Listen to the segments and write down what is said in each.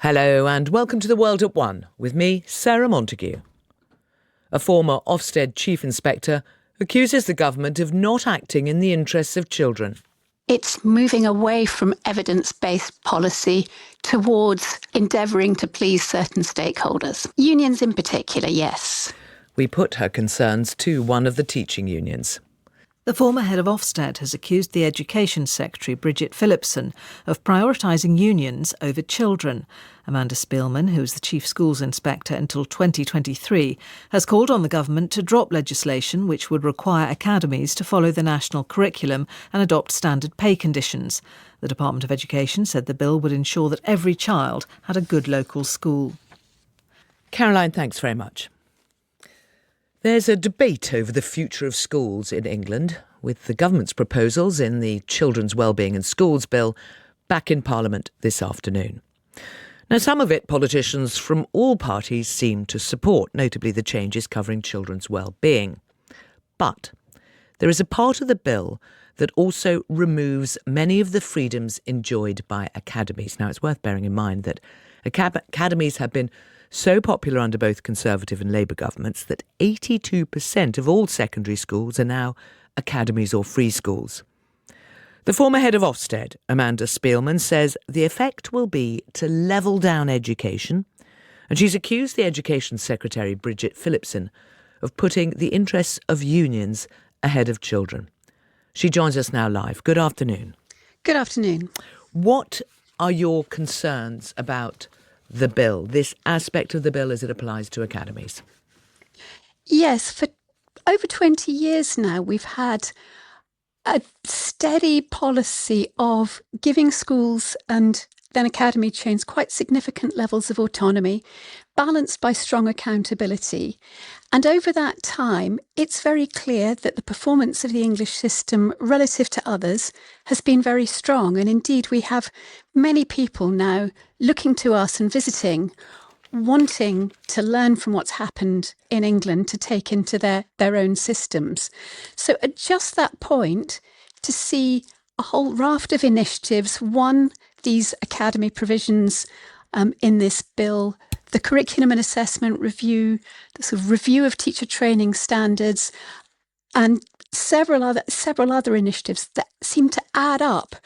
Hello and welcome to The World at One with me, Sarah Montague. A former Ofsted Chief Inspector accuses the government of not acting in the interests of children. It's moving away from evidence-based policy towards endeavouring to please certain stakeholders. Unions in particular, yes. We put her concerns to one of the teaching unions. The former head of Ofsted has accused the Education Secretary, Bridget Phillipson, of prioritising unions over children. Amanda Spielman, who was the Chief Schools Inspector until 2023, has called on the government to drop legislation which would require academies to follow the national curriculum and adopt standard pay conditions. The Department of Education said the bill would ensure that every child had a good local school. Caroline, thanks very much. There's a debate over the future of schools in England, with the government's proposals in the Children's Wellbeing in Schools Bill back in Parliament this afternoon. Now, some of it politicians from all parties seem to support, notably the changes covering children's well-being. But there is a part of the bill that also removes many of the freedoms enjoyed by academies. Now, it's worth bearing in mind that academies have been so popular under both Conservative and Labour governments that 82% of all secondary schools are now academies or free schools. The former head of Ofsted, Amanda Spielman, says the effect will be to level down education, and she's accused the Education Secretary, Bridget Phillipson, of putting the interests of unions ahead of children. She joins us now live. Good afternoon. Good afternoon. What are your concerns about the bill, this aspect of the bill as it applies to academies? Yes, for over 20 years now, we've had a steady policy of giving schools and then academy chains quite significant levels of autonomy, balanced by strong accountability. And over that time, it's very clear that the performance of the English system relative to others has been very strong. And indeed, we have many people now looking to us and visiting, wanting to learn from what's happened in England to take into their own systems. So at just that point, to see a whole raft of initiatives, one, these academy provisions in this bill, the curriculum and assessment review, the sort of review of teacher training standards, and several other initiatives that seem to add up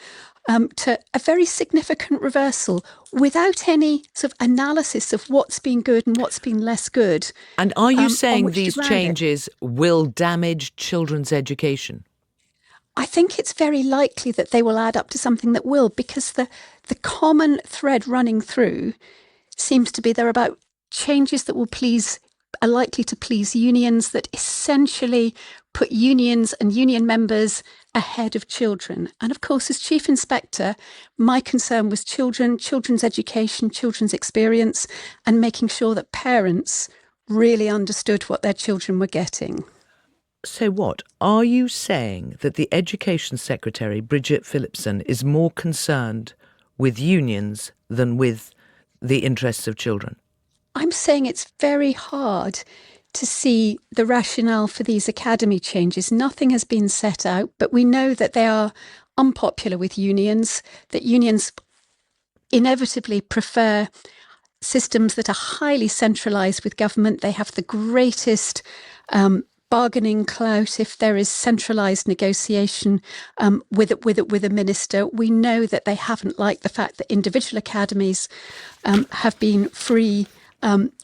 to a very significant reversal without any sort of analysis of what's been good and what's been less good. And are you saying these changes will damage children's education? I think it's very likely that they will add up to something that will, because the common thread running through seems to be they're about changes that are likely to please unions, that essentially put unions and union members ahead of children. And of course, as Chief Inspector, my concern was children's education, children's experience, and making sure that parents really understood what their children were getting. So what? Are you saying that the Education Secretary, Bridget Phillipson, is more concerned with unions than with the interests of children? I'm saying it's very hard to see the rationale for these academy changes. Nothing has been set out, but we know that they are unpopular with unions, that unions inevitably prefer systems that are highly centralised with government. They have the greatest bargaining clout if there is centralised negotiation with a minister. We know that they haven't liked the fact that individual academies have been free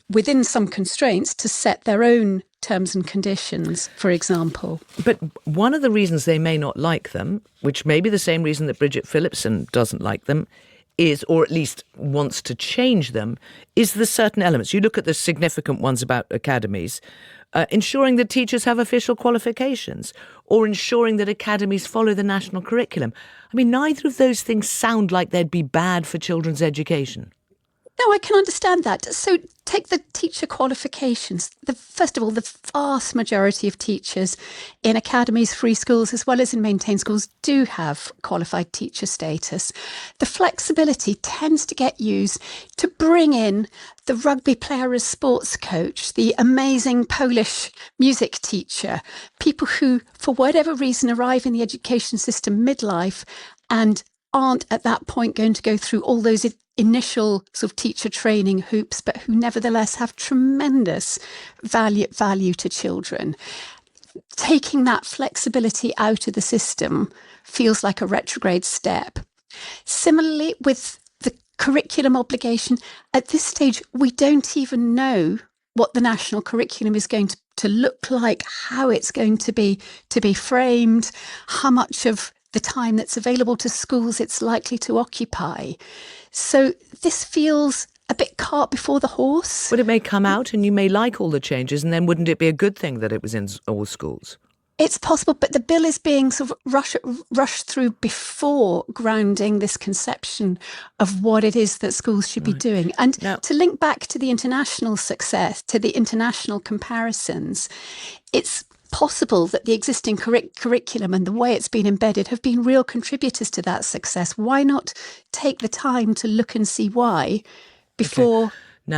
within some constraints to set their own terms and conditions, for example. But one of the reasons they may not like them, which may be the same reason that Bridget Phillipson doesn't like them, is, or at least wants to change them, is the certain elements. You look at the significant ones about academies, ensuring that teachers have official qualifications, or ensuring that academies follow the national curriculum. I mean, neither of those things sound like they'd be bad for children's education. No, I can understand that. So take the teacher qualifications. First of all, the vast majority of teachers in academies, free schools, as well as in maintained schools, do have qualified teacher status. The flexibility tends to get used to bring in the rugby player as sports coach, the amazing Polish music teacher, people who, for whatever reason, arrive in the education system midlife and aren't at that point going to go through all those initial sort of teacher training hoops, but who nevertheless have tremendous value to children. Taking that flexibility out of the system feels like a retrograde step. Similarly, with the curriculum obligation, at this stage, we don't even know what the national curriculum is going to look like, how it's going to be framed, how much of the time that's available to schools it's likely to occupy. So this feels a bit cart before the horse. But it may come out and you may like all the changes, and then wouldn't it be a good thing that it was in all schools? It's possible, but the bill is being sort of rushed through before grounding this conception of what it is that schools should be doing. And now, to link back to the international success, to the international comparisons, it's possible that the existing curriculum and the way it's been embedded have been real contributors to that success. Why not take the time to look and see why before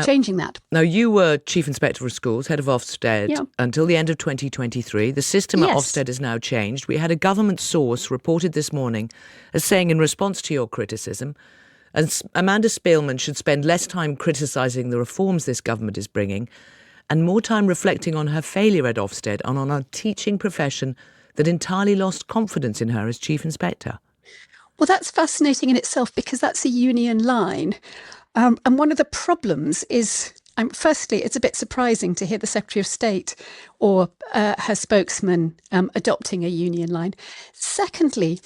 changing that? Now, you were Chief Inspector of Schools, head of Ofsted, until the end of 2023. The system at Ofsted has now changed. We had a government source reported this morning as saying, in response to your criticism, Amanda Spielman should spend less time criticising the reforms this government is bringing and more time reflecting on her failure at Ofsted and on a teaching profession that entirely lost confidence in her as Chief Inspector. Well, that's fascinating in itself because that's a union line. And one of the problems is, firstly, it's a bit surprising to hear the Secretary of State or her spokesman adopting a union line. Secondly,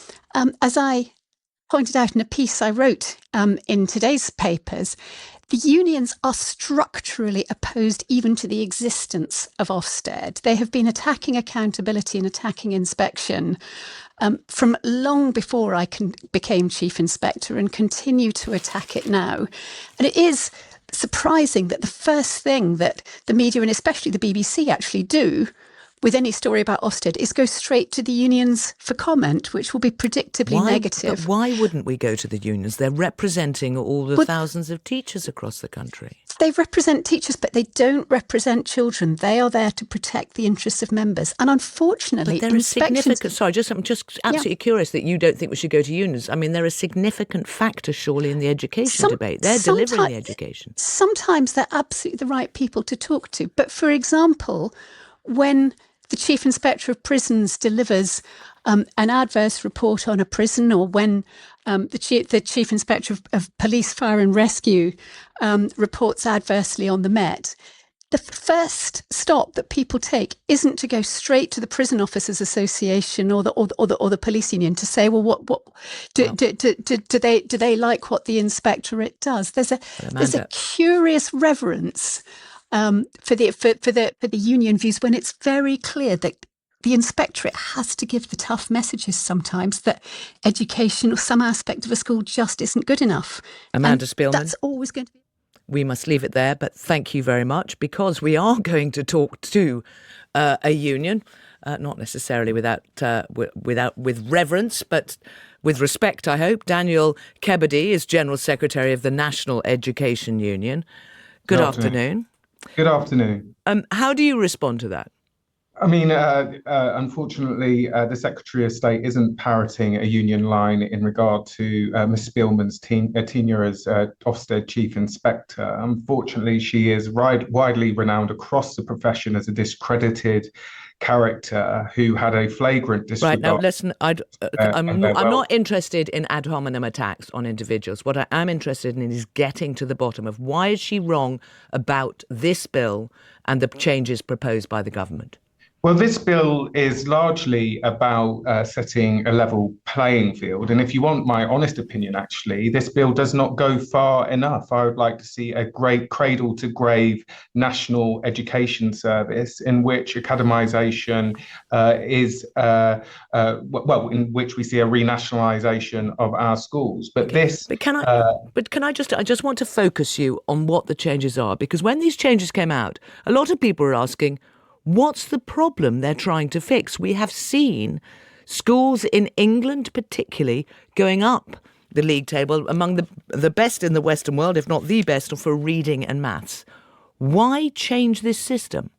as I pointed out in a piece I wrote in today's papers, the unions are structurally opposed even to the existence of Ofsted. They have been attacking accountability and attacking inspection from long before I became Chief Inspector and continue to attack it now. And it is surprising that the first thing that the media and especially the BBC actually do with any story about Ofsted is go straight to the unions for comment, which will be predictably negative. But why wouldn't we go to the unions? They're representing all the thousands of teachers across the country. They represent teachers, but they don't represent children. They are there to protect the interests of members. And unfortunately, but there is significant. Sorry, I'm just absolutely curious that you don't think we should go to unions. I mean, they're a significant factor, surely, in the education debate. They're delivering the education. Sometimes they're absolutely the right people to talk to. But for example, when the Chief Inspector of Prisons delivers an adverse report on a prison, or when the Chief Inspector of Police, Fire and Rescue reports adversely on the Met, the first stop that people take isn't to go straight to the Prison Officers Association or the police union to say, well, what do they like what the inspectorate does? There's a curious reverence for the union views when it's very clear that the inspectorate has to give the tough messages sometimes that education or some aspect of a school just isn't good enough. Amanda Spielman. That's always going to be. We must leave it there, but thank you very much, because we are going to talk to a union, not necessarily with reverence, but with respect, I hope. Daniel Kebede is General Secretary of the National Education Union. Good afternoon. Good afternoon. How do you respond to that? I mean, unfortunately, the Secretary of State isn't parroting a union line in regard to Ms. Spielman's tenure as Ofsted Chief Inspector. Unfortunately, she is widely renowned across the profession as a discredited character who had a flagrant disregard. Right, now listen, I'm not interested in ad hominem attacks on individuals. What I am interested in is getting to the bottom of why is she wrong about this bill and the changes proposed by the government? Well, this bill is largely about setting a level playing field. And if you want my honest opinion, actually, this bill does not go far enough. I would like to see a great cradle-to-grave national education service in which academisation in which we see a renationalisation of our schools. But I just want to focus you on what the changes are, because when these changes came out, a lot of people were asking, what's the problem they're trying to fix? We have seen schools in England particularly going up the league table among the best in the Western world, if not the best, for reading and maths. Why change this system?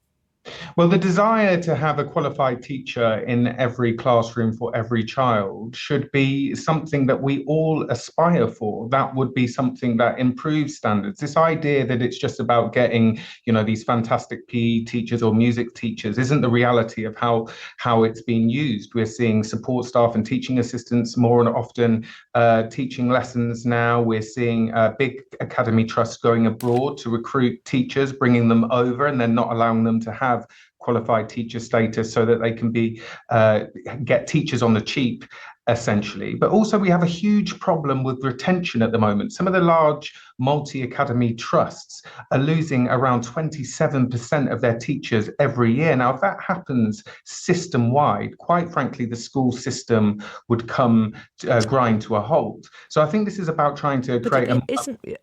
Well, the desire to have a qualified teacher in every classroom for every child should be something that we all aspire for. That would be something that improves standards. This idea that it's just about getting, these fantastic PE teachers or music teachers isn't the reality of how it's being used. We're seeing support staff and teaching assistants more and often teaching lessons now. We're seeing big academy trusts going abroad to recruit teachers, bringing them over, and then not allowing them to have qualified teacher status so that they can be get teachers on the cheap, essentially. But also we have a huge problem with retention at the moment. Some of the large multi-academy trusts are losing around 27% of their teachers every year. Now, if that happens system-wide, quite frankly, the school system would come grind to a halt. So I think this is about trying to create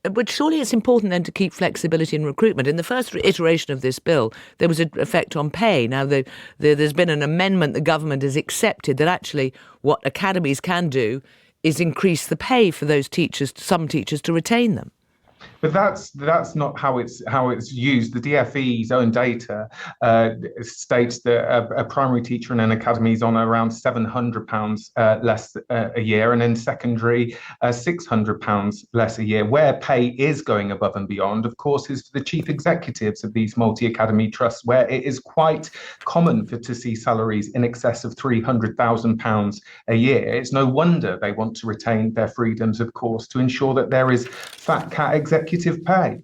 But surely it's important then to keep flexibility in recruitment. In the first iteration of this bill, there was an effect on pay. Now, there's been an amendment the government has accepted that actually what academies can do is increase the pay for those teachers, some teachers, to retain them. But that's not how it's used. The DfE's own data states that a primary teacher in an academy is on around £700 less a year, and in secondary £600 less a year. Where pay is going above and beyond, of course, is for the chief executives of these multi-academy trusts, where it is quite common to see salaries in excess of £300,000 a year. It's no wonder they want to retain their freedoms, of course, to ensure that there is fat cat executive pay.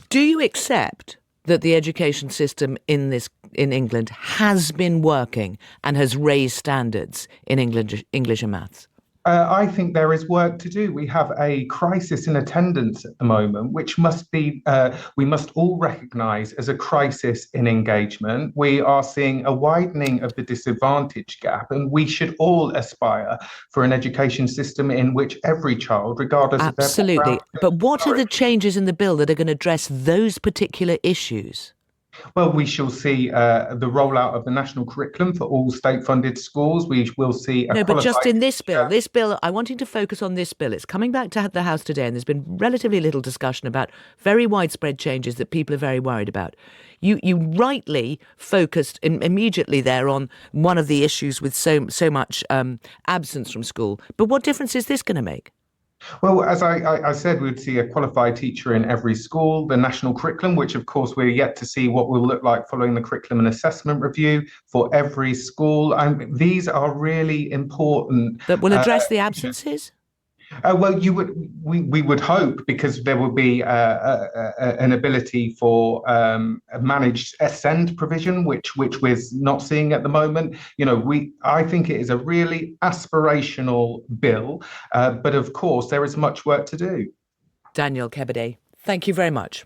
Do you accept that the education system in England has been working and has raised standards in English and maths? I think there is work to do. We have a crisis in attendance at the moment, which we must all recognise as a crisis in engagement. We are seeing a widening of the disadvantage gap, and we should all aspire for an education system in which every child, regardless of their background... Absolutely. But what are the changes in the bill that are going to address those particular issues? Well, we shall see the rollout of the national curriculum for all state-funded schools. We will see... but just in this bill, I want you to focus on this bill. It's coming back to the House today, and there's been relatively little discussion about very widespread changes that people are very worried about. You rightly focused immediately there on one of the issues with so much absence from school. But what difference is this going to make? Well, as I said, we would see a qualified teacher in every school, the national curriculum, which of course we're yet to see what will look like following the curriculum and assessment review for every school. These are really important. That will address the absences? Well, we would hope, because there will be an ability for a managed SEND provision, which we're not seeing at the moment. I think it is a really aspirational bill, but of course there is much work to do. Daniel Kebede, thank you very much.